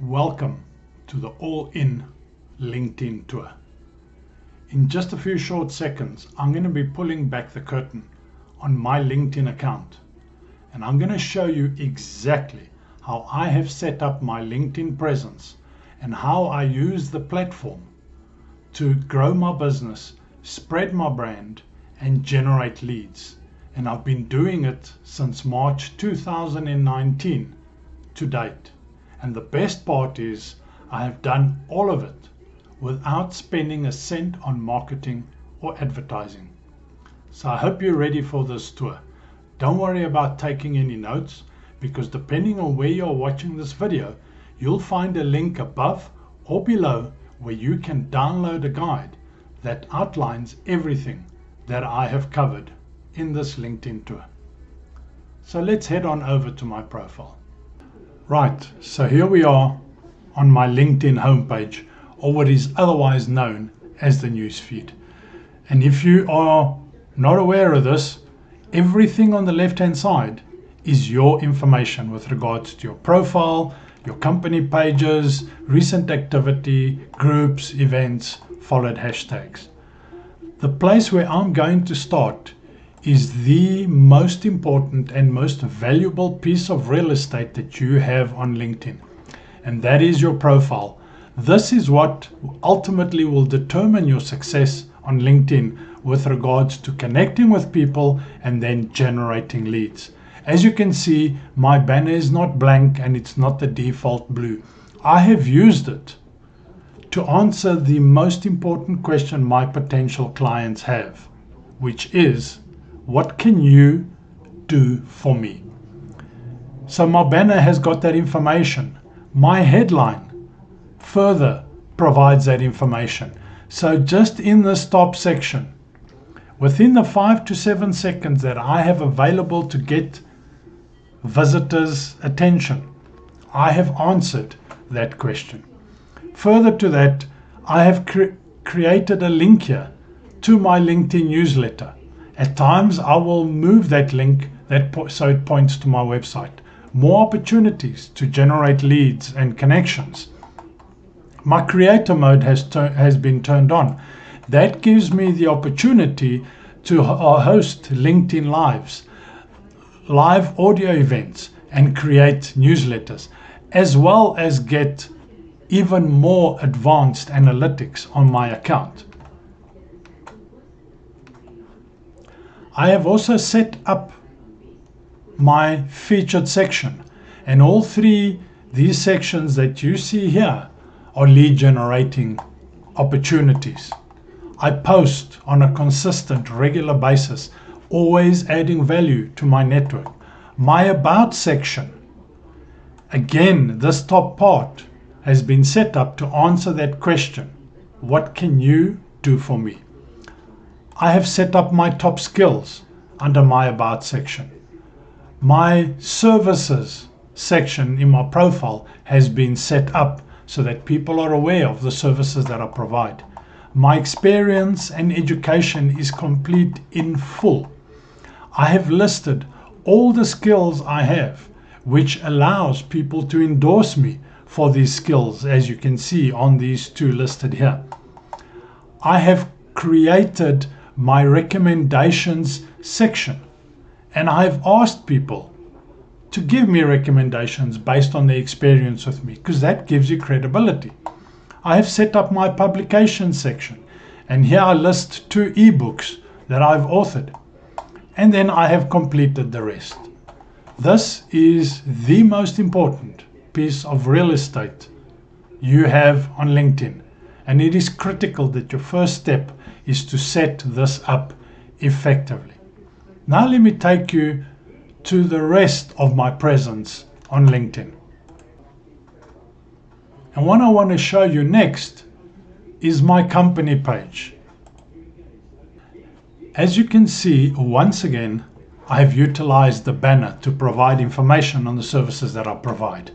Welcome to the AllIn LinkedIn tour. In just a few short seconds, I'm going to be pulling back the curtain on my LinkedIn account, and I'm going to show you exactly how I have set up my LinkedIn presence and how I use the platform to grow my business, spread my brand, and generate leads. And I've been doing it since March 2019 to date. And the best part is I have done all of it without spending a cent on marketing or advertising. So I hope you're ready for this tour. Don't worry about taking any notes, because depending on where you're watching this video, you'll find a link above or below where you can download a guide that outlines everything that I have covered in this LinkedIn tour. So let's head on over to my profile. Right, so here we are on my LinkedIn homepage, or what is otherwise known as the newsfeed. And if you are not aware of this, everything on the left-hand side is your information with regards to your profile, your company pages, recent activity, groups, events, followed hashtags. The place where I'm going to start is the most important and most valuable piece of real estate that you have on LinkedIn, and that is your profile. This is what ultimately will determine your success on LinkedIn with regards to connecting with people and then generating leads. As you can see, my banner is not blank and it's not the default blue. I have used it to answer the most important question my potential clients have, which is, what can you do for me? So my banner has got that information. My headline further provides that information. So just in this top section, within the 5 to 7 seconds that I have available to get visitors' attention, I have answered that question. Further to that, I have created a link here to my LinkedIn newsletter. At times, I will move that link so it points to my website. More opportunities to generate leads and connections. My creator mode has been turned on. That gives me the opportunity to host LinkedIn Lives, live audio events, and create newsletters, as well as get even more advanced analytics on my account. I have also set up my featured section, and all these sections that you see here are lead generating opportunities. I post on a consistent, regular basis, always adding value to my network. My about section, again, this top part has been set up to answer that question. What can you do for me? I have set up my top skills under my about section. My services section in my profile has been set up so that people are aware of the services that I provide. My experience and education is complete in full. I have listed all the skills I have, which allows people to endorse me for these skills, as you can see on these two listed here. I have created my recommendations section, and I've asked people to give me recommendations based on their experience with me, because that gives you credibility. I have set up my publication section, and here I list 2 ebooks that I've authored, and then I have completed the rest. This is the most important piece of real estate you have on LinkedIn, and it is critical that your first step is to set this up effectively. Now let me take you to the rest of my presence on LinkedIn. And what I want to show you next is my company page. As you can see, once again, I have utilized the banner to provide information on the services that I provide.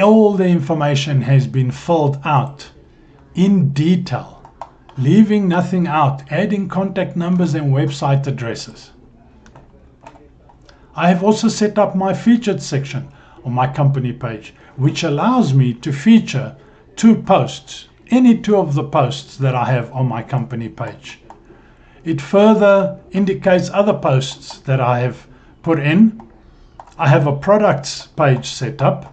All the information has been filled out in detail, leaving nothing out, adding contact numbers and website addresses. I have also set up my featured section on my company page, which allows me to feature 2 posts, any 2 of the posts that I have on my company page. It further indicates other posts that I have put in. I have a products page set up,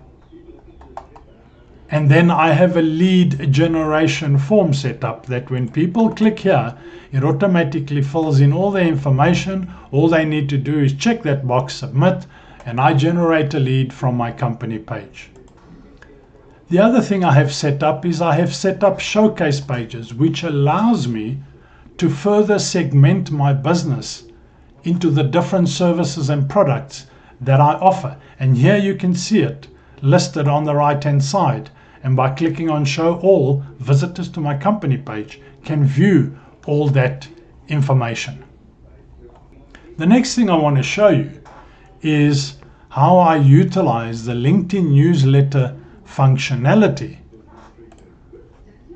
and then I have a lead generation form set up that when people click here, it automatically fills in all their information. All they need to do is check that box, submit, and I generate a lead from my company page. The other thing I have set up is I have set up showcase pages, which allows me to further segment my business into the different services and products that I offer. And here you can see it listed on the right hand side. And by clicking on show all, visitors to my company page can view all that information. The next thing I want to show you is how I utilize the LinkedIn newsletter functionality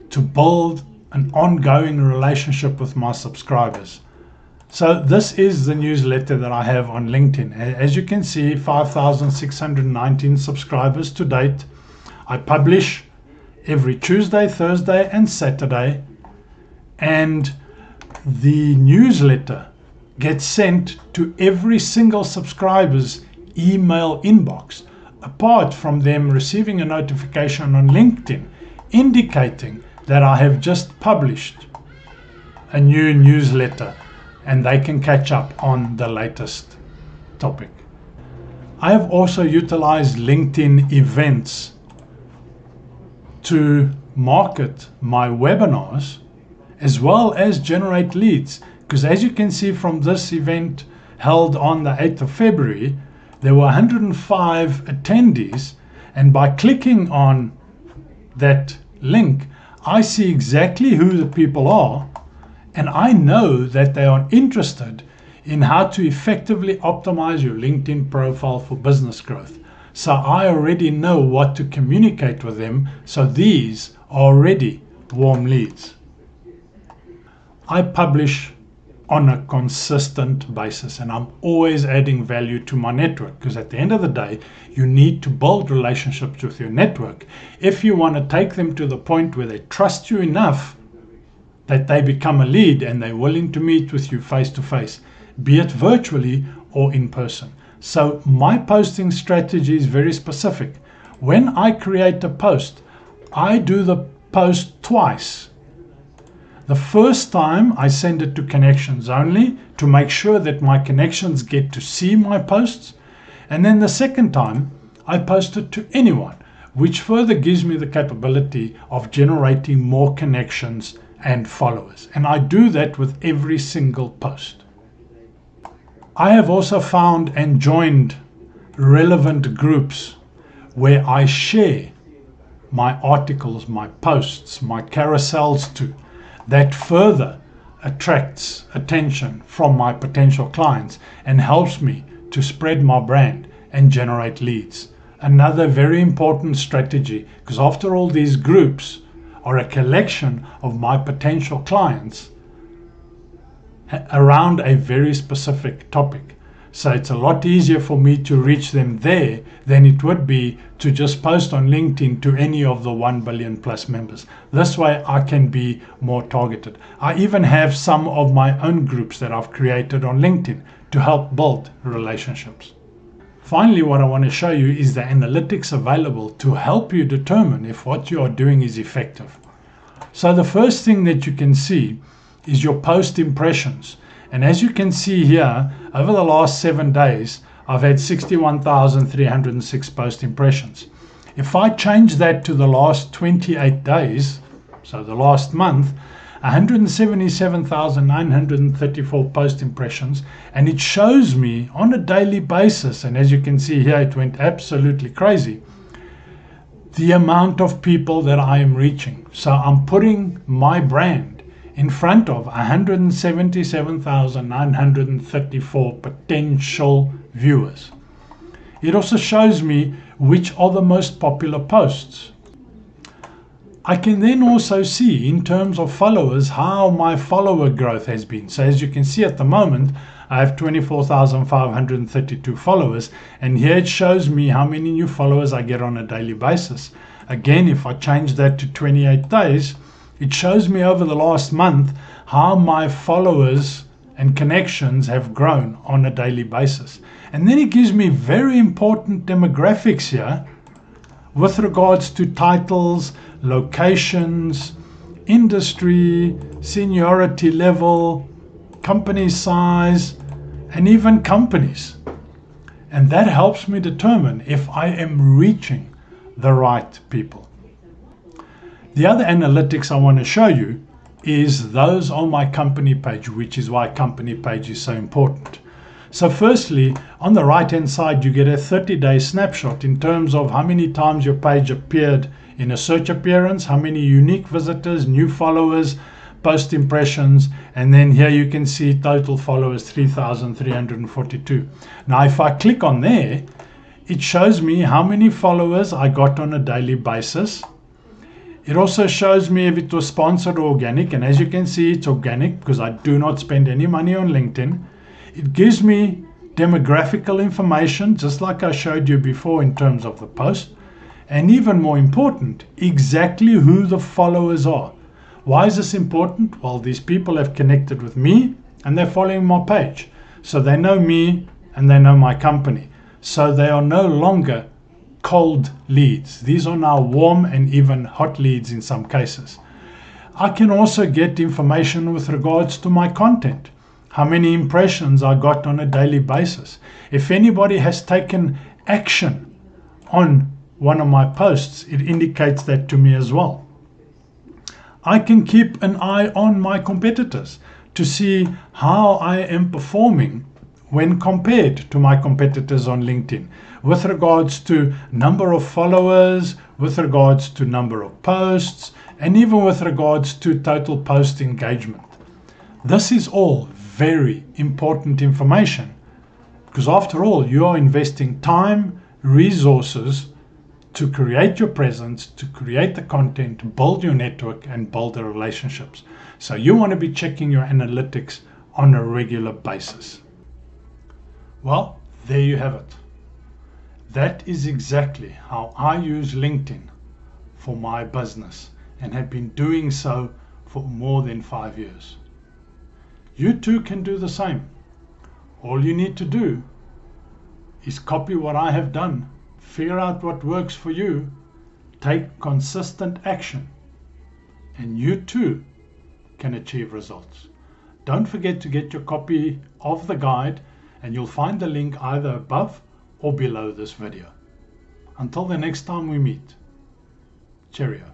to build an ongoing relationship with my subscribers. So this is the newsletter that I have on LinkedIn. As you can see, 5,619 subscribers to date. I publish every Tuesday, Thursday, and Saturday, and the newsletter gets sent to every single subscriber's email inbox, apart from them receiving a notification on LinkedIn indicating that I have just published a new newsletter and they can catch up on the latest topic. I have also utilized LinkedIn events to market my webinars as well as generate leads, because as you can see from this event held on the 8th of February, there were 105 attendees, and by clicking on that link, I see exactly who the people are, and I know that they are interested in how to effectively optimize your LinkedIn profile for business growth. So I already know what to communicate with them, so these are already warm leads. I publish on a consistent basis, and I'm always adding value to my network, because at the end of the day, you need to build relationships with your network if you want to take them to the point where they trust you enough that they become a lead and they're willing to meet with you face to face, be it virtually or in person. So my posting strategy is very specific. When I create a post, I do the post twice. The first time I send it to connections only to make sure that my connections get to see my posts. And then the second time I post it to anyone, which further gives me the capability of generating more connections and followers. And I do that with every single post. I have also found and joined relevant groups where I share my articles, my posts, my carousels to. That further attracts attention from my potential clients and helps me to spread my brand and generate leads. Another very important strategy, because after all, these groups are a collection of my potential clients around a very specific topic. So it's a lot easier for me to reach them there than it would be to just post on LinkedIn to any of the 1 billion plus members. This way I can be more targeted. I even have some of my own groups that I've created on LinkedIn to help build relationships. Finally, what I want to show you is the analytics available to help you determine if what you are doing is effective. So the first thing that you can see is your post impressions. And as you can see here, over the last 7 days, I've had 61,306 post impressions. If I change that to the last 28 days, so the last month, 177,934 post impressions, and it shows me on a daily basis, and as you can see here, it went absolutely crazy, the amount of people that I am reaching. So I'm putting my brand in front of 177,934 potential viewers. It also shows me which are the most popular posts. I can then also see in terms of followers how my follower growth has been. So as you can see at the moment, I have 24,532 followers, and here it shows me how many new followers I get on a daily basis. Again, if I change that to 28 days, it shows me over the last month how my followers and connections have grown on a daily basis. And then it gives me very important demographics here with regards to titles, locations, industry, seniority level, company size, and even companies. And that helps me determine if I am reaching the right people. The other analytics I want to show you is those on my company page, which is why company page is so important. So firstly, on the right hand side, you get a 30-day snapshot in terms of how many times your page appeared in a search appearance, how many unique visitors, new followers, post impressions, and then here you can see total followers 3,342. Now if I click on there, it shows me how many followers I got on a daily basis. It also shows me if it was sponsored or organic, and as you can see, it's organic because I do not spend any money on LinkedIn. It gives me demographical information, just like I showed you before in terms of the post, and even more important, exactly who the followers are. Why is this important? Well, these people have connected with me and they're following my page. So they know me and they know my company. So they are no longer cold leads. These are now warm and even hot leads in some cases. I can also get information with regards to my content. How many impressions I got on a daily basis. If anybody has taken action on one of my posts, it indicates that to me as well. I can keep an eye on my competitors to see how I am performing when compared to my competitors on LinkedIn with regards to number of followers, with regards to number of posts, and even with regards to total post engagement. This is all very important information because after all, you are investing time, resources to create your presence, to create the content, build your network, and build the relationships. So you want to be checking your analytics on a regular basis. Well, there you have it. That is exactly how I use LinkedIn for my business and have been doing so for more than 5 years. You too can do the same. All you need to do is copy what I have done, figure out what works for you, take consistent action, and you too can achieve results. Don't forget to get your copy of the guide, and you'll find the link either above or below this video. Until the next time we meet, cheerio.